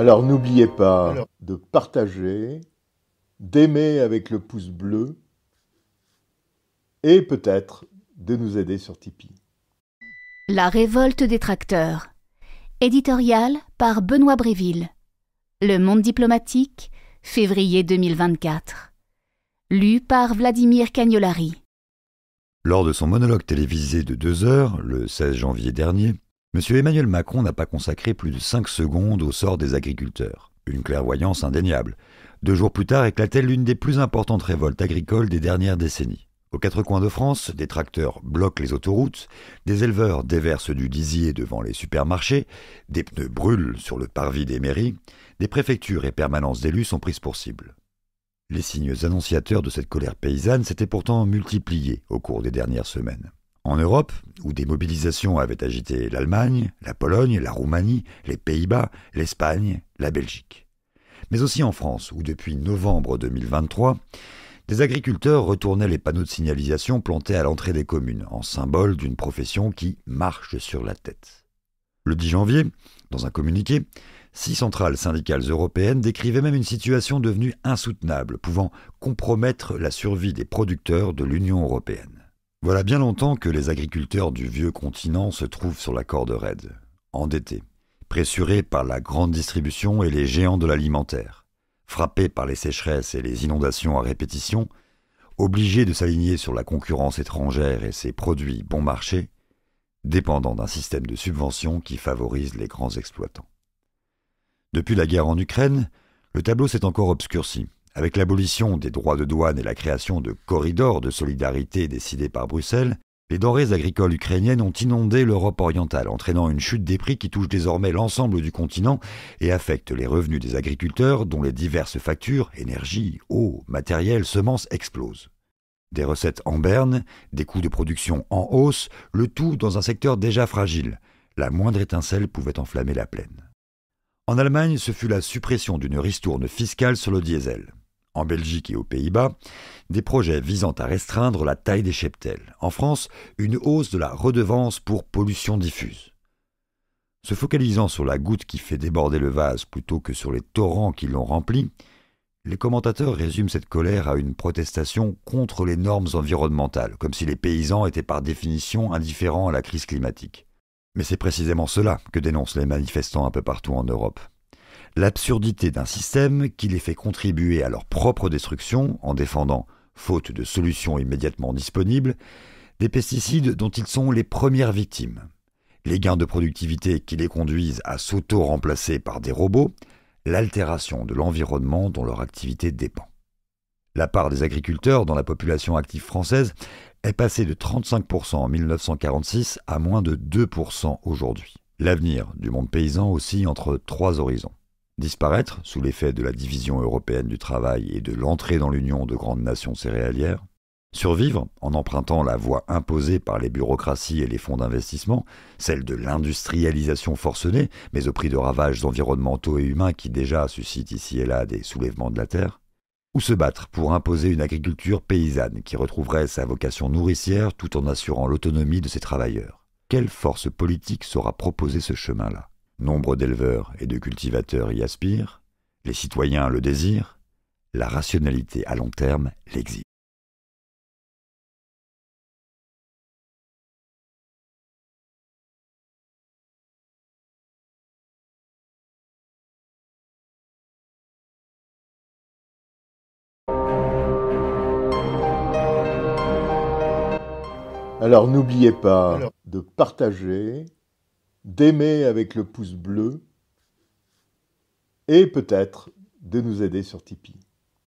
Alors n'oubliez pas de partager, d'aimer avec le pouce bleu et peut-être de nous aider sur Tipeee. La révolte des tracteurs. Éditorial par Benoît Bréville. Le Monde diplomatique, février 2024. Lu par Vladimir Cagnolari. Lors de son monologue télévisé de 2 heures, le 16 janvier dernier, M. Emmanuel Macron n'a pas consacré plus de 5 secondes au sort des agriculteurs. Une clairvoyance indéniable. 2 jours plus tard éclatait l'une des plus importantes révoltes agricoles des dernières décennies. Aux 4 coins de France, des tracteurs bloquent les autoroutes, des éleveurs déversent du lisier devant les supermarchés, des pneus brûlent sur le parvis des mairies, des préfectures et permanences d'élus sont prises pour cible. Les signes annonciateurs de cette colère paysanne s'étaient pourtant multipliés au cours des dernières semaines. En Europe, où des mobilisations avaient agité l'Allemagne, la Pologne, la Roumanie, les Pays-Bas, l'Espagne, la Belgique. Mais aussi en France, où depuis novembre 2023, des agriculteurs retournaient les panneaux de signalisation plantés à l'entrée des communes, en symbole d'une profession qui marche sur la tête. Le 10 janvier, dans un communiqué, 6 centrales syndicales européennes décrivaient même une situation devenue insoutenable, pouvant compromettre la survie des producteurs de l'Union européenne. Voilà bien longtemps que les agriculteurs du vieux continent se trouvent sur la corde raide, endettés, pressurés par la grande distribution et les géants de l'alimentaire, frappés par les sécheresses et les inondations à répétition, obligés de s'aligner sur la concurrence étrangère et ses produits bon marché, dépendant d'un système de subventions qui favorise les grands exploitants. Depuis la guerre en Ukraine, le tableau s'est encore obscurci, avec l'abolition des droits de douane et la création de corridors de solidarité décidés par Bruxelles. Les denrées agricoles ukrainiennes ont inondé l'Europe orientale, entraînant une chute des prix qui touche désormais l'ensemble du continent et affecte les revenus des agriculteurs dont les diverses factures, énergie, eau, matériel, semences explosent. Des recettes en berne, des coûts de production en hausse, le tout dans un secteur déjà fragile. La moindre étincelle pouvait enflammer la plaine. En Allemagne, ce fut la suppression d'une ristourne fiscale sur le diesel. En Belgique et aux Pays-Bas, des projets visant à restreindre la taille des cheptels. En France, une hausse de la redevance pour pollution diffuse. Se focalisant sur la goutte qui fait déborder le vase plutôt que sur les torrents qui l'ont rempli, les commentateurs résument cette colère à une protestation contre les normes environnementales, comme si les paysans étaient par définition indifférents à la crise climatique. Mais c'est précisément cela que dénoncent les manifestants un peu partout en Europe. L'absurdité d'un système qui les fait contribuer à leur propre destruction en défendant, faute de solutions immédiatement disponibles, des pesticides dont ils sont les premières victimes, les gains de productivité qui les conduisent à s'auto-remplacer par des robots, l'altération de l'environnement dont leur activité dépend. La part des agriculteurs dans la population active française est passée de 35% en 1946 à moins de 2% aujourd'hui. L'avenir du monde paysan oscille entre 3 horizons. Disparaître sous l'effet de la division européenne du travail et de l'entrée dans l'union de grandes nations céréalières, survivre en empruntant la voie imposée par les bureaucraties et les fonds d'investissement, celle de l'industrialisation forcenée, mais au prix de ravages environnementaux et humains qui déjà suscitent ici et là des soulèvements de la terre, ou se battre pour imposer une agriculture paysanne qui retrouverait sa vocation nourricière tout en assurant l'autonomie de ses travailleurs. Quelle force politique saura proposer ce chemin-là ? Nombre d'éleveurs et de cultivateurs y aspirent, les citoyens le désirent, la rationalité à long terme l'exige. Alors n'oubliez pas de partager, d'aimer avec le pouce bleu et peut-être de nous aider sur Tipeee.